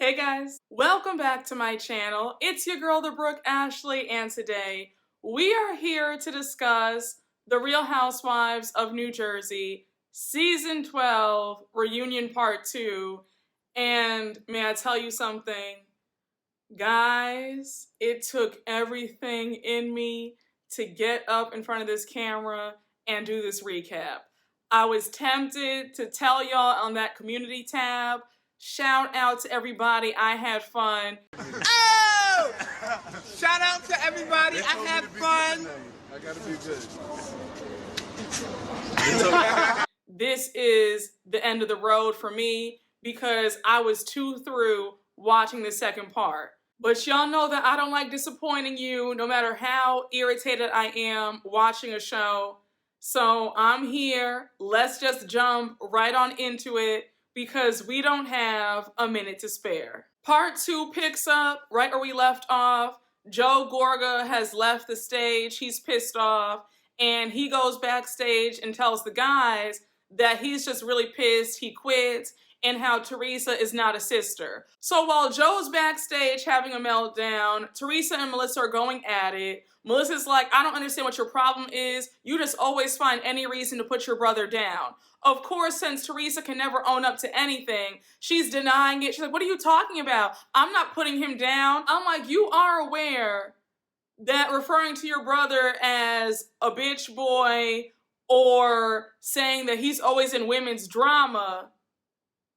Hey guys, welcome back to my channel. It's your girl, the Brooke Ashley, and today we are here to discuss The Real Housewives of New Jersey, Season 12, Reunion Part 2. And may I tell you something? Guys, it took everything in me to get up in front of this camera and do this recap. I was tempted to tell y'all on that community tab, shout out to everybody, I had fun. Oh! Shout out to everybody, I had fun. I gotta be good. This is the end of the road for me because I was too through watching the second part. But y'all know that I don't like disappointing you no matter how irritated I am watching a show. So I'm here. Let's just jump right on into it because we don't have a minute to spare. Part 2 picks up right where we left off. Joe Gorga has left the stage. He's pissed off. And he goes backstage and tells the guys that he's just really pissed. He quits. And how Teresa is not a sister. So while Joe's backstage having a meltdown, Teresa and Melissa are going at it. Melissa's like, I don't understand what your problem is. You just always find any reason to put your brother down. Of course, since Teresa can never own up to anything, she's denying it. She's like, what are you talking about? I'm not putting him down. I'm like, you are aware that referring to your brother as a bitch boy or saying that he's always in women's drama,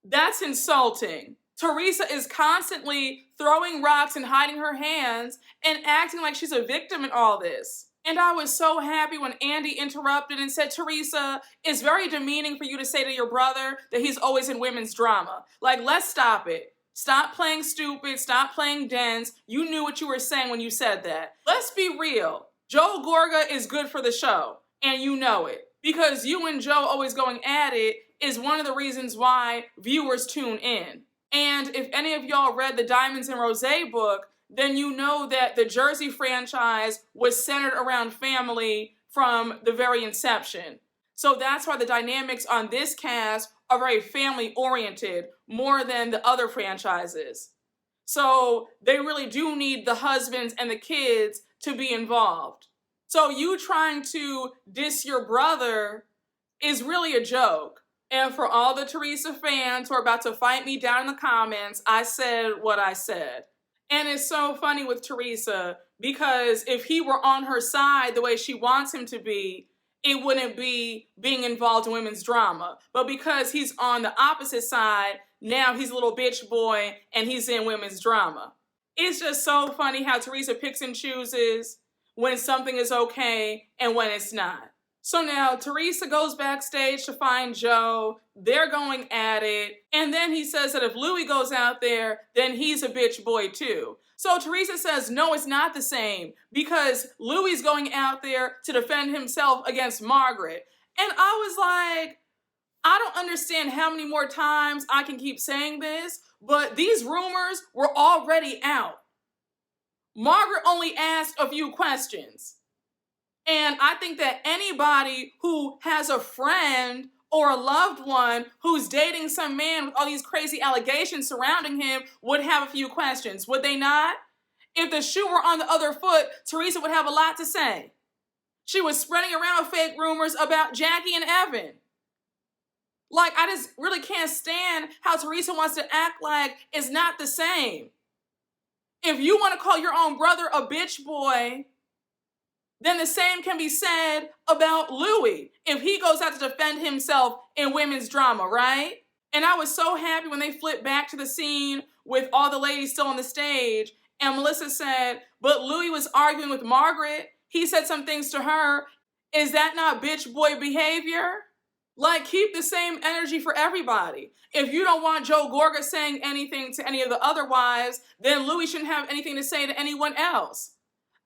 that's insulting. Teresa is constantly throwing rocks and hiding her hands and acting like she's a victim in all this. And I was so happy when Andy interrupted and said, Teresa, it's very demeaning for you to say to your brother that he's always in women's drama. Like, let's stop it. Stop playing stupid. Stop playing dense. You knew what you were saying when you said that. Let's be real. Joe Gorga is good for the show, and you know it. Because you and Joe always going at it is one of the reasons why viewers tune in. And if any of y'all read the Diamonds and Rosé book, then you know that the Jersey franchise was centered around family from the very inception. So that's why the dynamics on this cast are very family-oriented, more than the other franchises. So they really do need the husbands and the kids to be involved. So you trying to diss your brother is really a joke. And for all the Teresa fans who are about to fight me down in the comments, I said what I said. And it's so funny with Teresa because if he were on her side the way she wants him to be, it wouldn't be being involved in women's drama. But because he's on the opposite side, now he's a little bitch boy and he's in women's drama. It's just so funny how Teresa picks and chooses when something is okay and when it's not. So now Teresa goes backstage to find Joe. They're going at it. And then he says that if Louis goes out there, then he's a bitch boy too. So Teresa says, no, it's not the same because Louis is going out there to defend himself against Margaret. And I was like, I don't understand how many more times I can keep saying this, but these rumors were already out. Margaret only asked a few questions. And I think that anybody who has a friend or a loved one who's dating some man with all these crazy allegations surrounding him would have a few questions, would they not? If the shoe were on the other foot, Teresa would have a lot to say. She was spreading around fake rumors about Jackie and Evan. Like, I just really can't stand how Teresa wants to act like it's not the same. If you want to call your own brother a bitch boy, then the same can be said about Louis if he goes out to defend himself in women's drama, right? And I was so happy when they flipped back to the scene with all the ladies still on the stage and Melissa said, but Louis was arguing with Margaret. He said some things to her. Is that not bitch boy behavior? Like, keep the same energy for everybody. If you don't want Joe Gorga saying anything to any of the other wives, then Louis shouldn't have anything to say to anyone else.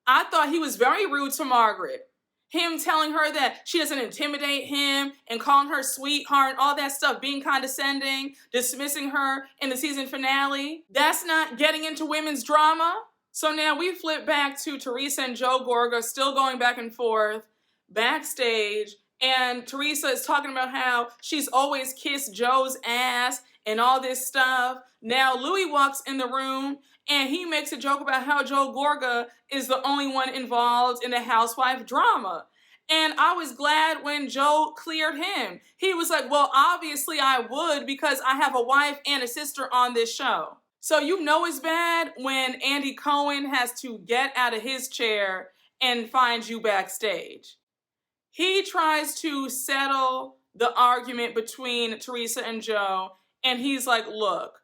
I thought he was very rude to Margaret. Him telling her that she doesn't intimidate him and calling her sweetheart and all that stuff, being condescending, dismissing her in the season finale. That's not getting into women's drama. So now we flip back to Teresa and Joe Gorga still going back and forth backstage. And Teresa is talking about how she's always kissed Joe's ass and all this stuff. Now Louis walks in the room and he makes a joke about how Joe Gorga is the only one involved in the housewife drama. And I was glad when Joe cleared him. He was like, well, obviously I would because I have a wife and a sister on this show. So you know it's bad when Andy Cohen has to get out of his chair and find you backstage. He tries to settle the argument between Teresa and Joe, and he's like, look,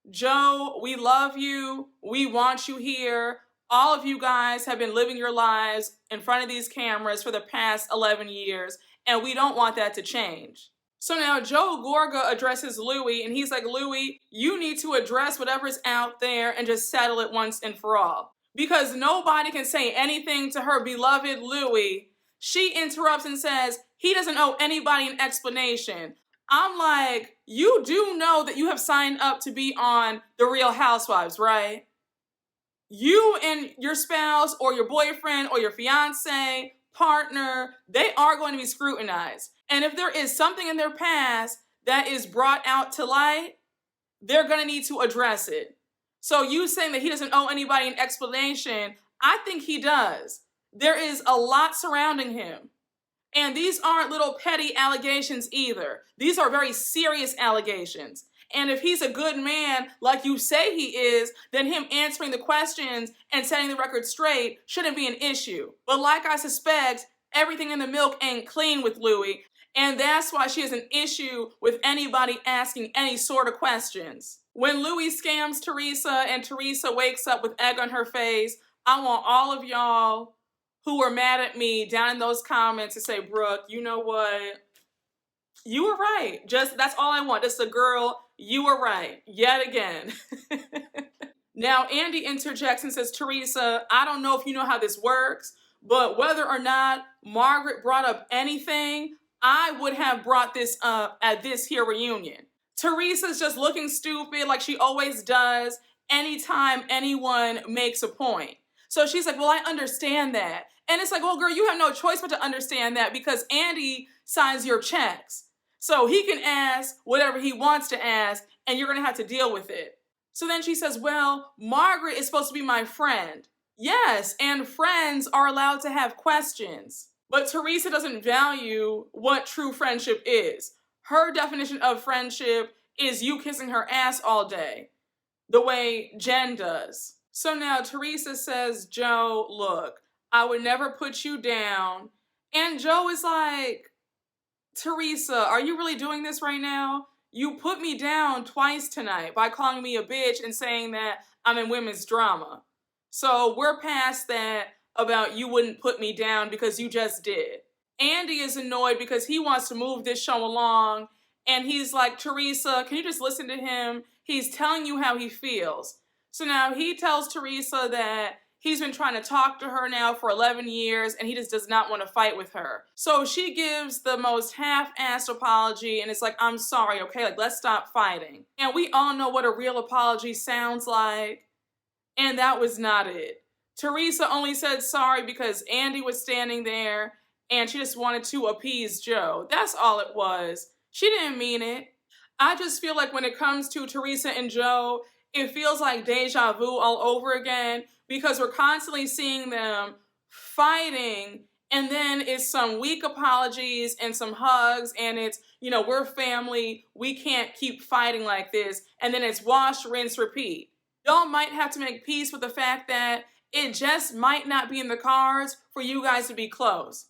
Joe, we love you. We want you here. All of you guys have been living your lives in front of these cameras for the past 11 years, and we don't want that to change. So now Joe Gorga addresses Louis, and he's like, Louis, you need to address whatever's out there and just settle it once and for all. Because nobody can say anything to her beloved Louis. She interrupts and says, he doesn't owe anybody an explanation. I'm like, you do know that you have signed up to be on The Real Housewives, right? You and your spouse or your boyfriend or your fiance, partner, they are going to be scrutinized. And if there is something in their past that is brought out to light, they're going to need to address it. So you saying that he doesn't owe anybody an explanation, I think he does. There is a lot surrounding him. And these aren't little petty allegations either. These are very serious allegations. And if he's a good man, like you say he is, then him answering the questions and setting the record straight shouldn't be an issue. But like I suspect, everything in the milk ain't clean with Louis. And that's why she has an issue with anybody asking any sort of questions. When Louis scams Teresa and Teresa wakes up with egg on her face, I want all of y'all who were mad at me down in those comments to say, Brooke, you know what? You were right. That's all I want. Just a girl, you were right. Yet again. Now, Andy interjects and says, Teresa, I don't know if you know how this works, but whether or not Margaret brought up anything, I would have brought this up at this here reunion. Teresa's just looking stupid like she always does anytime anyone makes a point. So she's like, well, I understand that. And it's like, well, girl, you have no choice but to understand that because Andy signs your checks. So he can ask whatever he wants to ask, and you're going to have to deal with it. So then she says, well, Margaret is supposed to be my friend. Yes, and friends are allowed to have questions. But Teresa doesn't value what true friendship is. Her definition of friendship is you kissing her ass all day, the way Jen does. So now Teresa says, Joe, look, I would never put you down. And Joe is like, Teresa, are you really doing this right now? You put me down twice tonight by calling me a bitch and saying that I'm in women's drama. So we're past that about you wouldn't put me down because you just did. Andy is annoyed because he wants to move this show along. And he's like, Teresa, can you just listen to him? He's telling you how he feels. So now he tells Teresa that he's been trying to talk to her now for 11 years and he just does not want to fight with her. So she gives the most half-assed apology and it's like, I'm sorry, okay? Like, let's stop fighting. And we all know what a real apology sounds like. And that was not it. Teresa only said sorry because Andy was standing there and she just wanted to appease Joe. That's all it was. She didn't mean it. I just feel like when it comes to Teresa and Joe, it feels like deja vu all over again because we're constantly seeing them fighting and then it's some weak apologies and some hugs and it's, you know, we're family, we can't keep fighting like this, and then it's wash, rinse, repeat. Y'all might have to make peace with the fact that it just might not be in the cards for you guys to be close.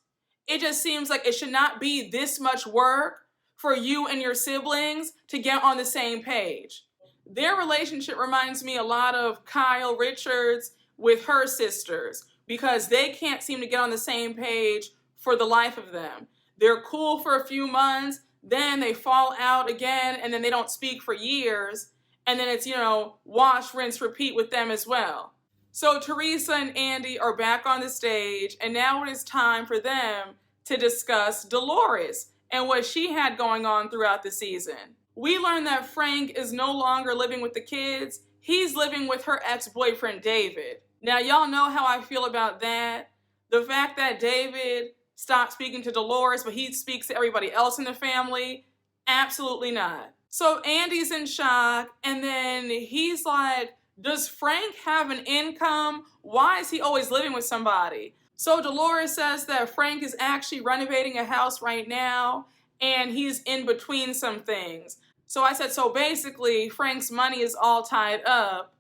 It just seems like it should not be this much work for you and your siblings to get on the same page. Their relationship reminds me a lot of Kyle Richards with her sisters because they can't seem to get on the same page for the life of them. They're cool for a few months, then they fall out again, and then they don't speak for years, and then it's, you know, wash, rinse, repeat with them as well. So Teresa and Andy are back on the stage, and now it is time for them to discuss Dolores and what she had going on throughout the season. We learned that Frank is no longer living with the kids. He's living with her ex-boyfriend, David. Now, y'all know how I feel about that. The fact that David stopped speaking to Dolores, but he speaks to everybody else in the family, absolutely not. So Andy's in shock, and then he's like, does Frank have an income? Why is he always living with somebody? So Dolores says that Frank is actually renovating a house right now, and he's in between some things. So I said, so basically, Frank's money is all tied up,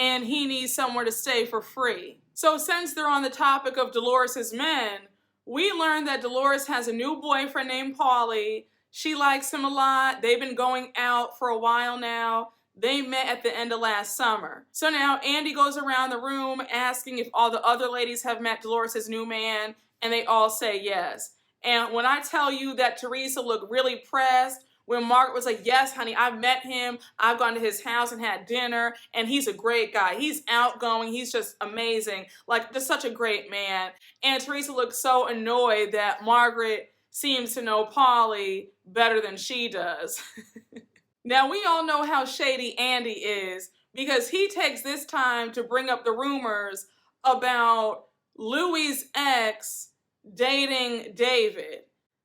and he needs somewhere to stay for free. So since they're on the topic of Dolores's men, we learned that Dolores has a new boyfriend named Paulie. She likes him a lot. They've been going out for a while now. They met at the end of last summer. So now Andy goes around the room asking if all the other ladies have met Dolores's new man, and they all say yes. And when I tell you that Teresa looked really pressed, when Margaret was like, yes, honey, I've met him. I've gone to his house and had dinner, and he's a great guy. He's outgoing. He's just amazing. Like, just such a great man. And Teresa looked so annoyed that Margaret seems to know Paulie better than she does. Now, we all know how shady Andy is because he takes this time to bring up the rumors about Louis' ex dating David.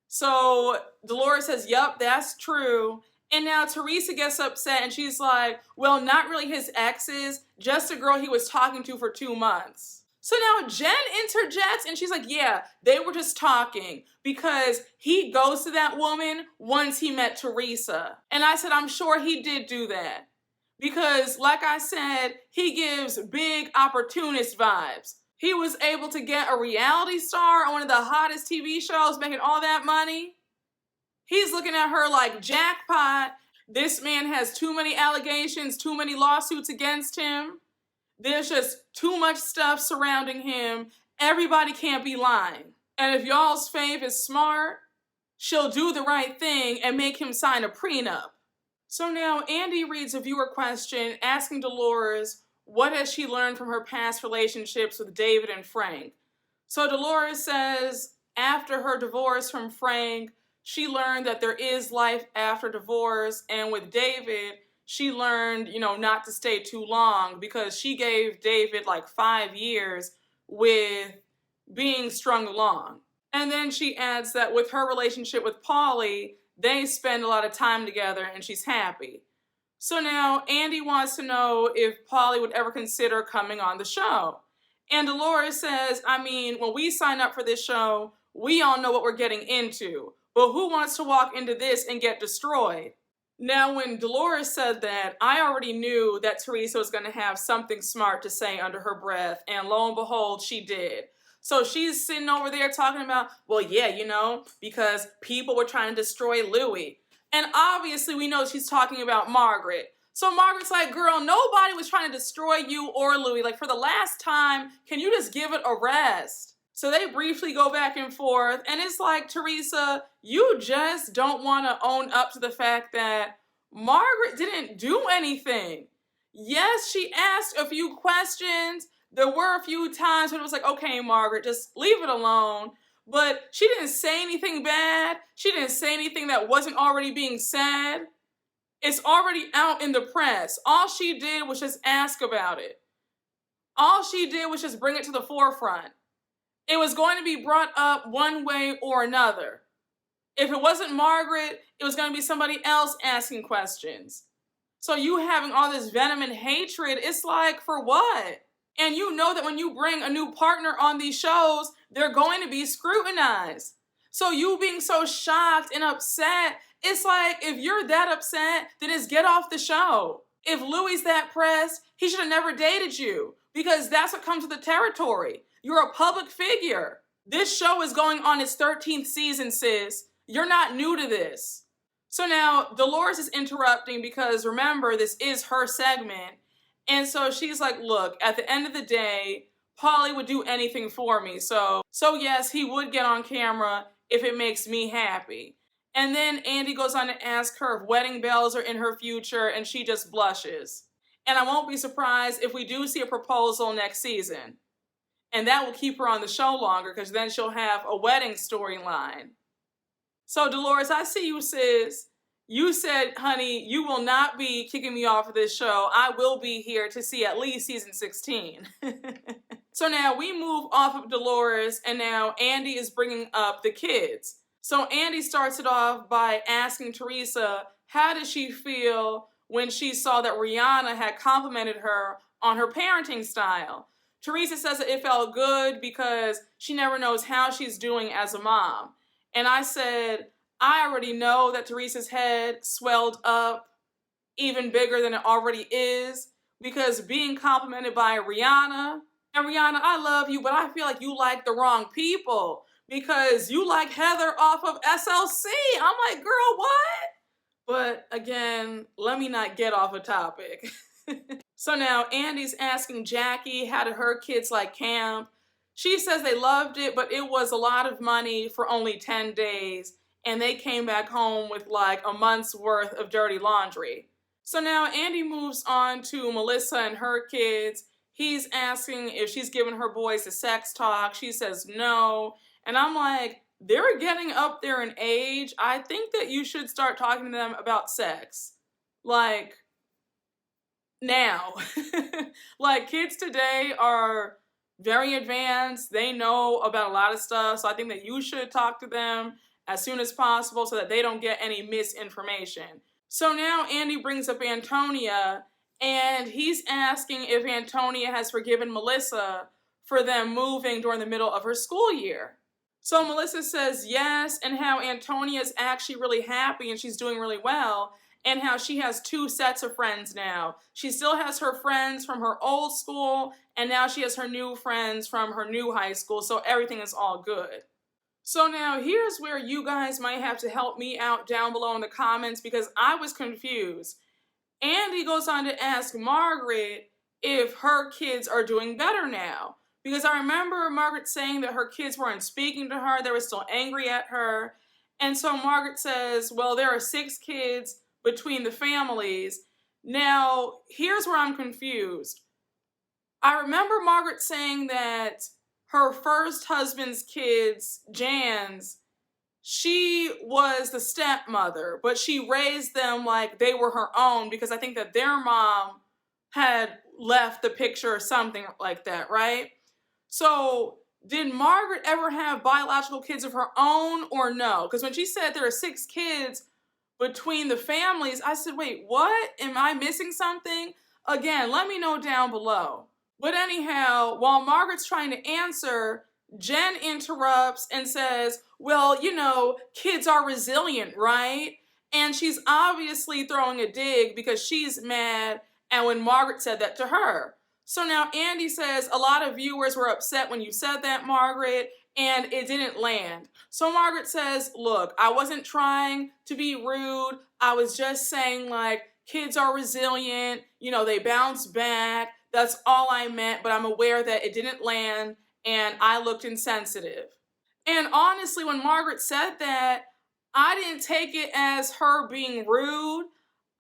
So Dolores says, yup, that's true. And now Teresa gets upset and she's like, well, not really his exes, just a girl he was talking to for 2 months. So now Jen interjects and she's like, yeah, they were just talking because he goes to that woman once he met Teresa. And I said, I'm sure he did do that because, like I said, he gives big opportunist vibes. He was able to get a reality star on one of the hottest TV shows, making all that money. He's looking at her like, jackpot. This man has too many allegations, too many lawsuits against him. There's just too much stuff surrounding him. Everybody can't be lying. And if y'all's fave is smart, she'll do the right thing and make him sign a prenup. So now Andy reads a viewer question asking Dolores, what has she learned from her past relationships with David and Frank? So Dolores says after her divorce from Frank, she learned that there is life after divorce. And with David, she learned, not to stay too long because she gave David like 5 years with being strung along. And then she adds that with her relationship with Paulie, they spend a lot of time together and she's happy. So now Andy wants to know if Paulie would ever consider coming on the show. And Dolores says, when we sign up for this show, we all know what we're getting into. But who wants to walk into this and get destroyed? Now, when Dolores said that, I already knew that Teresa was going to have something smart to say under her breath, and lo and behold, she did. So she's sitting over there talking about, well, yeah, because people were trying to destroy Louis. And obviously we know she's talking about Margaret. So Margaret's like, girl, nobody was trying to destroy you or Louis. Like, for the last time, can you just give it a rest? So they briefly go back and forth, and it's like, Teresa, you just don't want to own up to the fact that Margaret didn't do anything. Yes, she asked a few questions. There were a few times when it was like, okay, Margaret, just leave it alone. But she didn't say anything bad. She didn't say anything that wasn't already being said. It's already out in the press. All she did was just ask about it. All she did was just bring it to the forefront. It was going to be brought up one way or another. If it wasn't Margaret, it was going to be somebody else asking questions. So you having all this venom and hatred, it's like, for what? And you know that when you bring a new partner on these shows, they're going to be scrutinized. So you being so shocked and upset, it's like, if you're that upset, then just get off the show. If Louis that pressed, he should have never dated you because that's what comes with the territory. You're a public figure. This show is going on its 13th season, sis. You're not new to this. So now Dolores is interrupting because remember, this is her segment. And so she's like, look, at the end of the day, Paulie would do anything for me. So yes, he would get on camera if it makes me happy. And then Andy goes on to ask her if wedding bells are in her future, and she just blushes. And I won't be surprised if we do see a proposal next season. And that will keep her on the show longer because then she'll have a wedding storyline. So Dolores, I see you, sis. You said, honey, you will not be kicking me off of this show. I will be here to see at least season 16. So now we move off of Dolores, and now Andy is bringing up the kids. So Andy starts it off by asking Teresa, how did she feel when she saw that Rihanna had complimented her on her parenting style? Teresa says that it felt good because she never knows how she's doing as a mom. And I said, I already know that Teresa's head swelled up even bigger than it already is, because being complimented by Rihanna, and Rihanna, I love you, but I feel like you like the wrong people because you like Heather off of SLC. I'm like, girl, what? But again, let me not get off a topic. So now Andy's asking Jackie how did her kids like camp. She says they loved it, but it was a lot of money for only 10 days, and they came back home with like a month's worth of dirty laundry. So now Andy moves on to Melissa and her kids. He's asking if she's given her boys a sex talk. She says no. And I'm like, they're getting up there in age. I think that you should start talking to them about sex. Like, now. Like, kids today are very advanced. They know about a lot of stuff. So I think that you should talk to them as soon as possible so that they don't get any misinformation. So now Andy brings up Antonia, and he's asking if Antonia has forgiven Melissa for them moving during the middle of her school year. So Melissa says yes, and how Antonia's actually really happy and she's doing really well, and how she has 2 sets of friends now. She still has her friends from her old school, and now she has her new friends from her new high school, so everything is all good. So now here's where you guys might have to help me out down below in the comments because I was confused. Andy goes on to ask Margaret if her kids are doing better now. Because I remember Margaret saying that her kids weren't speaking to her, they were still angry at her. And so Margaret says, well, there are 6 kids between the families. Now, here's where I'm confused. I remember Margaret saying that her first husband's kids, Jan's, she was the stepmother, but she raised them like they were her own because I think that their mom had left the picture or something like that, right? So did Margaret ever have biological kids of her own or no? Because when she said there are 6 kids between the families, I said, wait, what? Am I missing something? Again, let me know down below. But anyhow, while Margaret's trying to answer, Jen interrupts and says, well, you know, kids are resilient, right? And she's obviously throwing a dig because she's mad and when Margaret said that to her. So now Andy says, a lot of viewers were upset when you said that, Margaret, and it didn't land. So Margaret says, look, I wasn't trying to be rude. I was just saying, like, kids are resilient. You know, they bounce back. That's all I meant, but I'm aware that it didn't land and I looked insensitive. And honestly, when Margaret said that, I didn't take it as her being rude.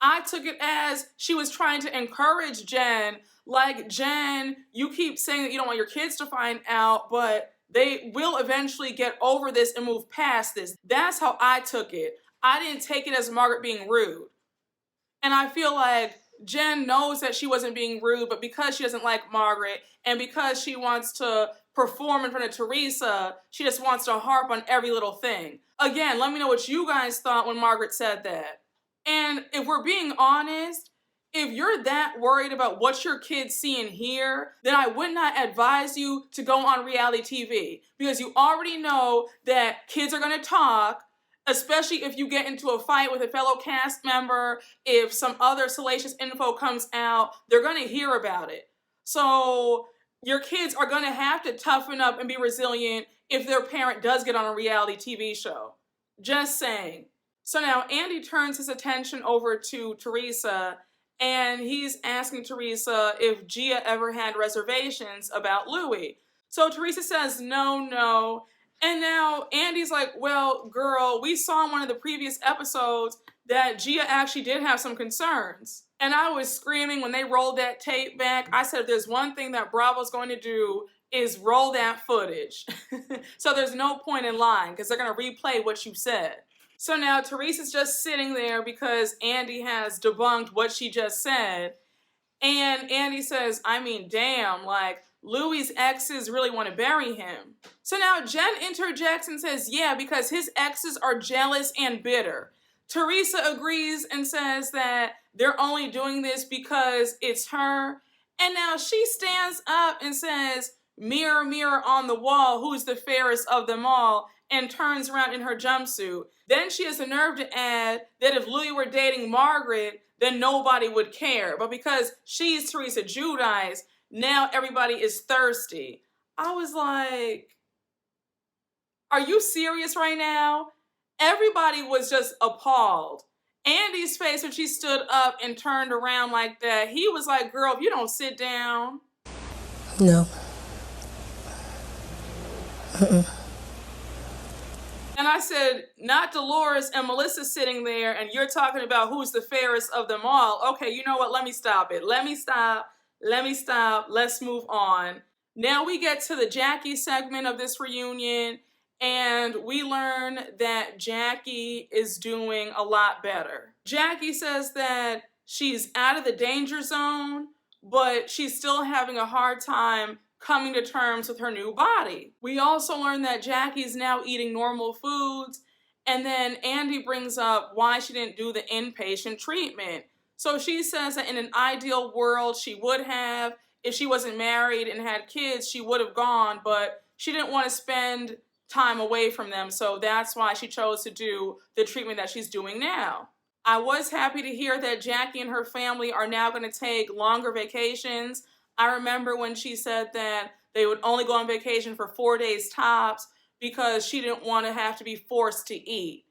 I took it as she was trying to encourage Jen. Like, Jen, you keep saying that you don't want your kids to find out, but they will eventually get over this and move past this. That's how I took it. I didn't take it as Margaret being rude. And I feel like Jen knows that she wasn't being rude, but because she doesn't like Margaret and because she wants to perform in front of Teresa, she just wants to harp on every little thing. Again, let me know what you guys thought when Margaret said that. And if we're being honest, if you're that worried about what your kids see and hear, then I would not advise you to go on reality TV because you already know that kids are going to talk, especially if you get into a fight with a fellow cast member. If some other salacious info comes out, they're going to hear about it. So your kids are going to have to toughen up and be resilient if their parent does get on a reality TV show. Just saying. So now Andy turns his attention over to Teresa, and he's asking Teresa if Gia ever had reservations about Louis. So Teresa says no. And now Andy's like, well, girl, we saw in one of the previous episodes that Gia actually did have some concerns. And I was screaming when they rolled that tape back. I said, if there's one thing that Bravo's going to do is roll that footage. So there's no point in lying because they're going to replay what you said. So now Teresa's just sitting there because Andy has debunked what she just said. And Andy says, I mean, damn, like, Louis' exes really want to bury him. So now Jen interjects and says, yeah, because his exes are jealous and bitter. Teresa agrees and says that they're only doing this because it's her. And now she stands up and says, mirror, mirror on the wall, who's the fairest of them all, and turns around in her jumpsuit. Then she has the nerve to add that if Louis were dating Margaret, then nobody would care. But because she's Teresa Giudice, now everybody is thirsty. I was like, are you serious right now? Everybody was just appalled. Andy's face when she stood up and turned around like that, he was like, girl, if you don't sit down. No. And I said, not Dolores and Melissa sitting there and you're talking about who's the fairest of them all. Okay, you know what? Let me stop it. Let me stop. Let's move on. Now we get to the Jackie segment of this reunion, and we learn that Jackie is doing a lot better. Jackie says that she's out of the danger zone, but she's still having a hard time coming to terms with her new body. We also learn that Jackie's now eating normal foods, and then Andy brings up why she didn't do the inpatient treatment. So she says that in an ideal world, she would have. If she wasn't married and had kids, she would have gone, but she didn't want to spend time away from them, so that's why she chose to do the treatment that she's doing now. I was happy to hear that Jackie and her family are now going to take longer vacations. I remember when she said that they would only go on vacation for 4 days tops because she didn't want to have to be forced to eat.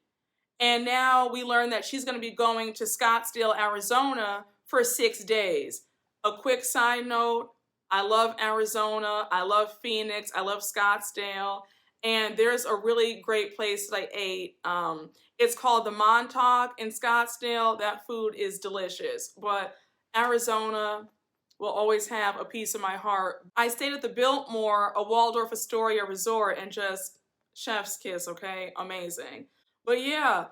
And now we learn that she's going to be going to Scottsdale, Arizona for 6 days. A quick side note, I love Arizona, I love Phoenix, I love Scottsdale, and there's a really great place that I ate. It's called the Montauk in Scottsdale. That food is delicious, but Arizona will always have a piece of my heart. I stayed at the Biltmore, a Waldorf Astoria resort, and just chef's kiss, okay? Amazing. But yeah,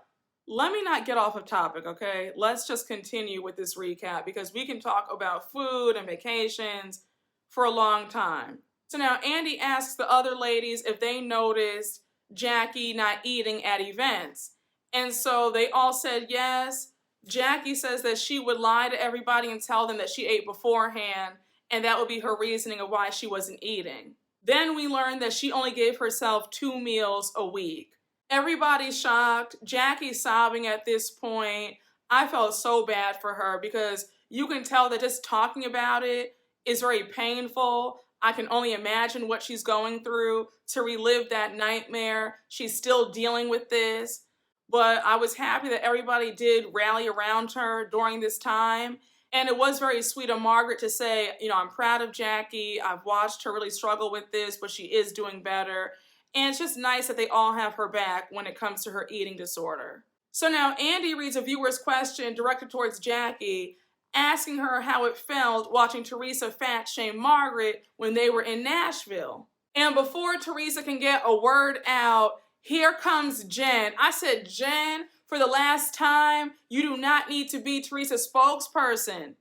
let me not get off of topic, okay? Let's just continue with this recap because we can talk about food and vacations for a long time. So now Andy asks the other ladies if they noticed Jackie not eating at events. And so they all said yes. Jackie says that she would lie to everybody and tell them that she ate beforehand, and that would be her reasoning of why she wasn't eating. Then we learned that she only gave herself 2 meals a week. Everybody's shocked. Jackie's sobbing at this point. I felt so bad for her because you can tell that just talking about it is very painful. I can only imagine what she's going through to relive that nightmare. She's still dealing with this. But I was happy that everybody did rally around her during this time. And it was very sweet of Margaret to say, you know, I'm proud of Jackie. I've watched her really struggle with this, but she is doing better. And it's just nice that they all have her back when it comes to her eating disorder. So now Andy reads a viewer's question directed towards Jackie, asking her how it felt watching Teresa fat shame Margaret when they were in Nashville. And before Teresa can get a word out, here comes Jen. I said, Jen, for the last time, you do not need to be Teresa's spokesperson.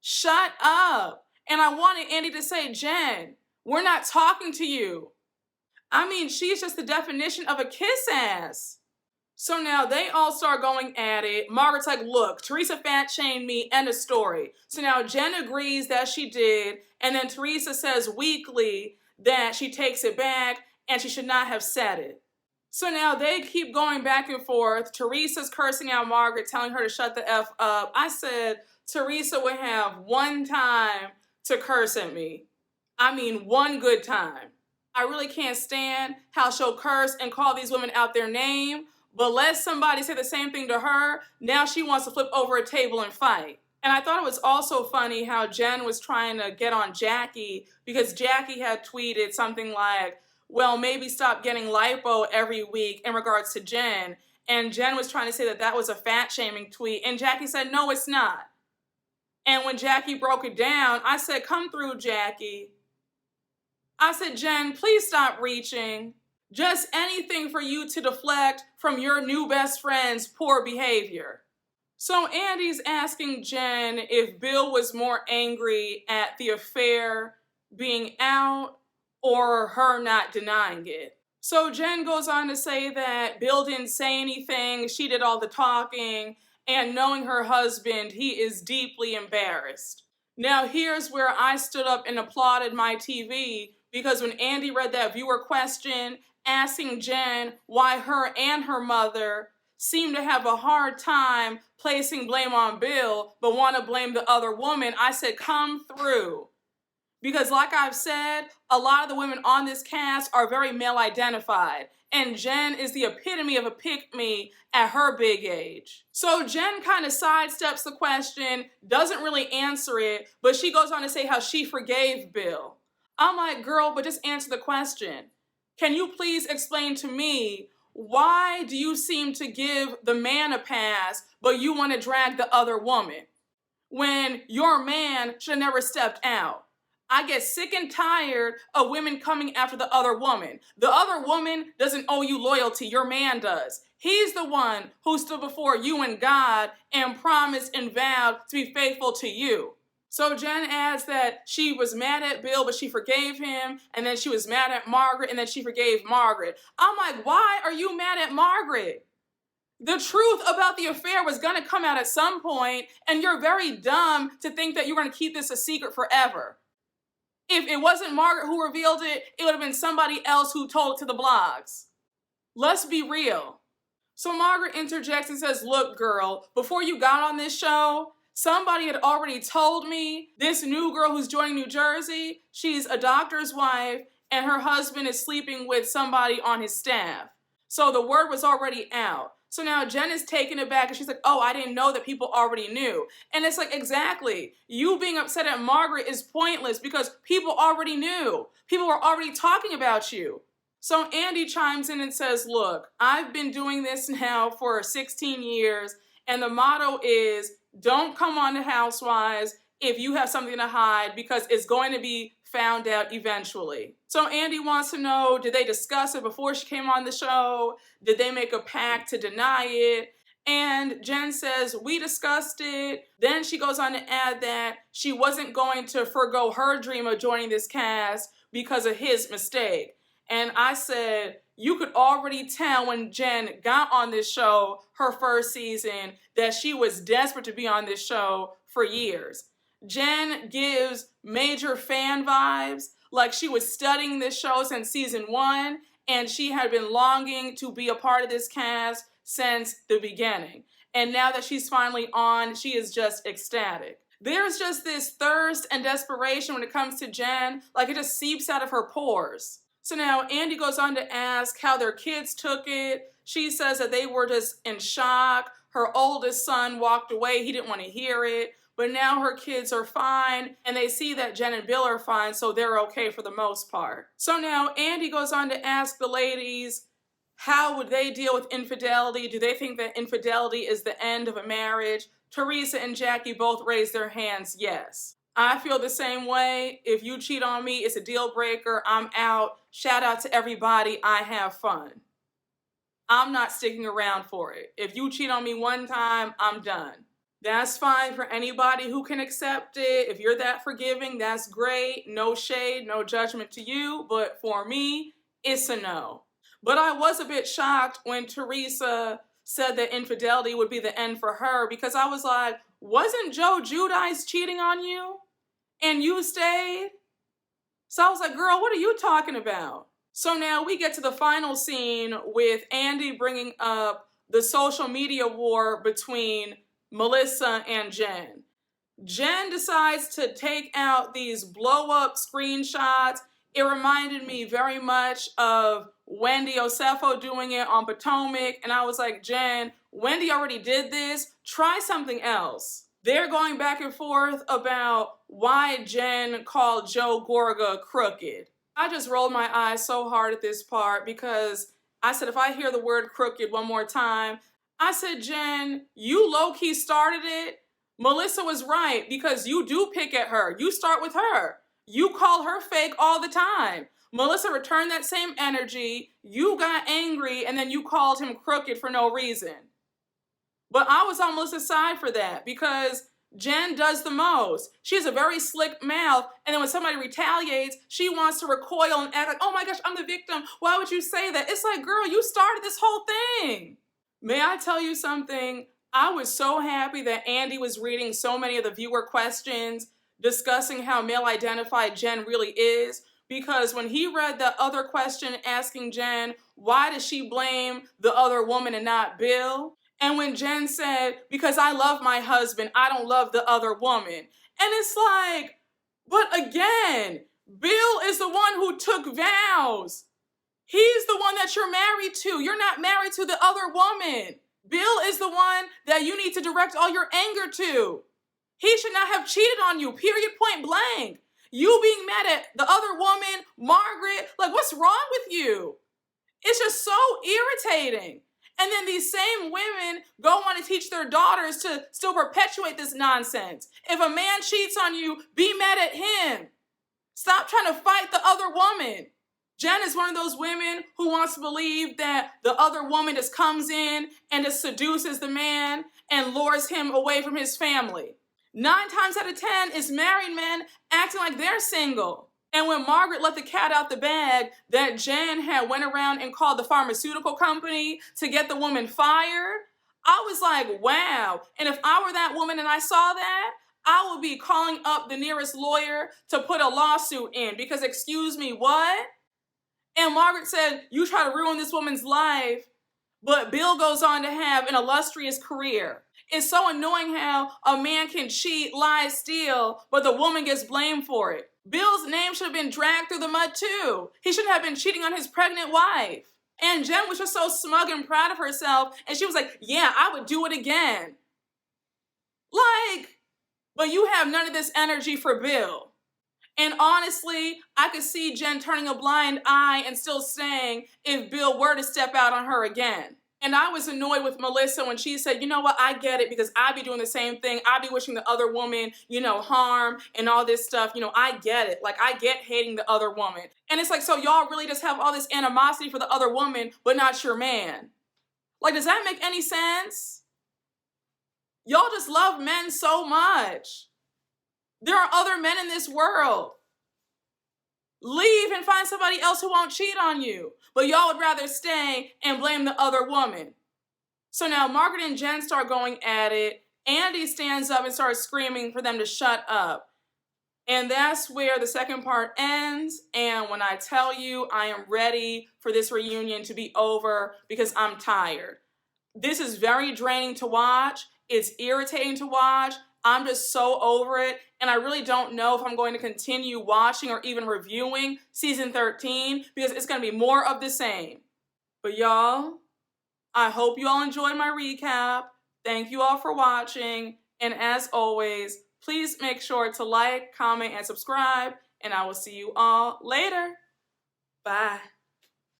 Shut up. And I wanted Andy to say, Jen, we're not talking to you. I mean, she's just the definition of a kiss ass. So now they all start going at it. Margaret's like, look, Teresa fat shamed me, end of story. So now Jen agrees that she did, and then Teresa says weakly that she takes it back and she should not have said it. So now they keep going back and forth. Teresa's cursing out Margaret, telling her to shut the F up. I said Teresa would have one time to curse at me. I mean, one good time. I really can't stand how she'll curse and call these women out their name, but let somebody say the same thing to her, now she wants to flip over a table and fight. And I thought it was also funny how Jen was trying to get on Jackie because Jackie had tweeted something like, well, maybe stop getting lipo every week in regards to Jen. And Jen was trying to say that that was a fat shaming tweet. And Jackie said, no, it's not. And when Jackie broke it down, I said, come through, Jackie. I said, Jen, please stop reaching. Just anything for you to deflect from your new best friend's poor behavior. So Andy's asking Jen if Bill was more angry at the affair being out or her not denying it. So Jen goes on to say that Bill didn't say anything, she did all the talking, and knowing her husband, he is deeply embarrassed. Now here's where I stood up and applauded my TV, because when Andy read that viewer question asking Jen why her and her mother seem to have a hard time placing blame on Bill but want to blame the other woman, I said, come through. Because like I've said, a lot of the women on this cast are very male identified. And Jen is the epitome of a pick-me at her big age. So Jen kind of sidesteps the question, doesn't really answer it, but she goes on to say how she forgave Bill. I'm like, girl, but just answer the question. Can you please explain to me, why do you seem to give the man a pass, but you want to drag the other woman? When your man should have never stepped out. I get sick and tired of women coming after the other woman. The other woman doesn't owe you loyalty, your man does. He's the one who stood before you and God and promised and vowed to be faithful to you. So Jen adds that she was mad at Bill, but she forgave him, and then she was mad at Margaret, and then she forgave Margaret. I'm like, why are you mad at Margaret? The truth about the affair was going to come out at some point, and you're very dumb to think that you're going to keep this a secret forever. If it wasn't Margaret who revealed it, it would have been somebody else who told it to the blogs. Let's be real. So Margaret interjects and says, look, girl, before you got on this show, somebody had already told me this new girl who's joining New Jersey, she's a doctor's wife, and her husband is sleeping with somebody on his staff. So the word was already out. So now Jen is taken aback and she's like, oh, I didn't know that people already knew. And it's like, exactly. You being upset at Margaret is pointless because people already knew. People were already talking about you. So Andy chimes in and says, look, I've been doing this now for 16 years. And the motto is, don't come on to Housewives if you have something to hide, because it's going to be found out eventually. So Andy wants to know, did they discuss it before she came on the show? Did they make a pact to deny it? And Jen says, we discussed it. Then she goes on to add that she wasn't going to forgo her dream of joining this cast because of his mistake. And I said, you could already tell when Jen got on this show, her first season, that she was desperate to be on this show for years. Jen gives major fan vibes, like she was studying this show since season 1, and she had been longing to be a part of this cast since the beginning. And now that she's finally on, she is just ecstatic. There's just this thirst and desperation when it comes to Jen, like it just seeps out of her pores. So now Andy goes on to ask how their kids took it. She says that they were just in shock. Her oldest son walked away. He didn't want to hear it. But now her kids are fine, and they see that Jen and Bill are fine, so they're okay for the most part. So now Andy goes on to ask the ladies, how would they deal with infidelity? Do they think that infidelity is the end of a marriage? Teresa and Jackie both raised their hands, yes. I feel the same way. If you cheat on me, it's a deal breaker. I'm out. Shout out to everybody. I have fun. I'm not sticking around for it. If you cheat on me one time, I'm done. That's fine for anybody who can accept it. If you're that forgiving, that's great. No shade, no judgment to you. But for me, it's a no. But I was a bit shocked when Teresa said that infidelity would be the end for her, because I was like, wasn't Joe Giudice cheating on you? And you stayed? So I was like, girl, what are you talking about? So now we get to the final scene with Andy bringing up the social media war between Melissa and Jen. Jen decides to take out these blow-up screenshots. It reminded me very much of Wendy Osefo doing it on Potomac. And I was like, Jen, Wendy already did this. Try something else. They're going back and forth about why Jen called Joe Gorga crooked. I just rolled my eyes so hard at this part because I said, if I hear the word crooked one more time, I said, Jen, you low-key started it. Melissa was right, because you do pick at her. You start with her. You call her fake all the time. Melissa returned that same energy. You got angry, and then you called him crooked for no reason. But I was on Melissa's side for that, because Jen does the most. She has a very slick mouth, and then when somebody retaliates, she wants to recoil and act like, oh my gosh, I'm the victim. Why would you say that? It's like, girl, you started this whole thing. May I tell you something? I was so happy that Andy was reading so many of the viewer questions discussing how male-identified Jen really is, because when he read the other question asking Jen, why does she blame the other woman and not Bill? And when Jen said, because I love my husband, I don't love the other woman. And it's like, but again, Bill is the one who took vows. He's the one that you're married to. You're not married to the other woman. Bill is the one that you need to direct all your anger to. He should not have cheated on you, period, point blank. You being mad at the other woman, Margaret, like what's wrong with you? It's just so irritating. And then these same women go on to teach their daughters to still perpetuate this nonsense. If a man cheats on you, be mad at him. Stop trying to fight the other woman. Jen is one of those women who wants to believe that the other woman just comes in and just seduces the man and lures him away from his family. 9 times out of 10 is married men acting like they're single. And when Margaret let the cat out the bag that Jen had went around and called the pharmaceutical company to get the woman fired, I was like, wow. And if I were that woman and I saw that, I would be calling up the nearest lawyer to put a lawsuit in because, excuse me, what? And Margaret said, you try to ruin this woman's life, but Bill goes on to have an illustrious career. It's so annoying how a man can cheat, lie, steal, but the woman gets blamed for it. Bill's name should have been dragged through the mud too. He shouldn't have been cheating on his pregnant wife. And Jen was just so smug and proud of herself, and she was like, yeah, I would do it again. Like, but you have none of this energy for Bill. And honestly, I could see Jen turning a blind eye and still staying if Bill were to step out on her again. And I was annoyed with Melissa when she said, you know what, I get it because I be doing the same thing. I be wishing the other woman, harm and all this stuff. I get it. Like, I get hating the other woman. And it's like, so y'all really just have all this animosity for the other woman, but not your man. Like, does that make any sense? Y'all just love men so much. There are other men in this world. Leave and find somebody else who won't cheat on you. But y'all would rather stay and blame the other woman. So now Margaret and Jen start going at it. Andy stands up and starts screaming for them to shut up. And that's where the second part ends. And when I tell you I am ready for this reunion to be over because I'm tired. This is very draining to watch. It's irritating to watch. I'm just so over it, and I really don't know if I'm going to continue watching or even reviewing season 13 because it's going to be more of the same. But y'all, I hope you all enjoyed my recap. Thank you all for watching, and as always, please make sure to like, comment, and subscribe, and I will see you all later. Bye.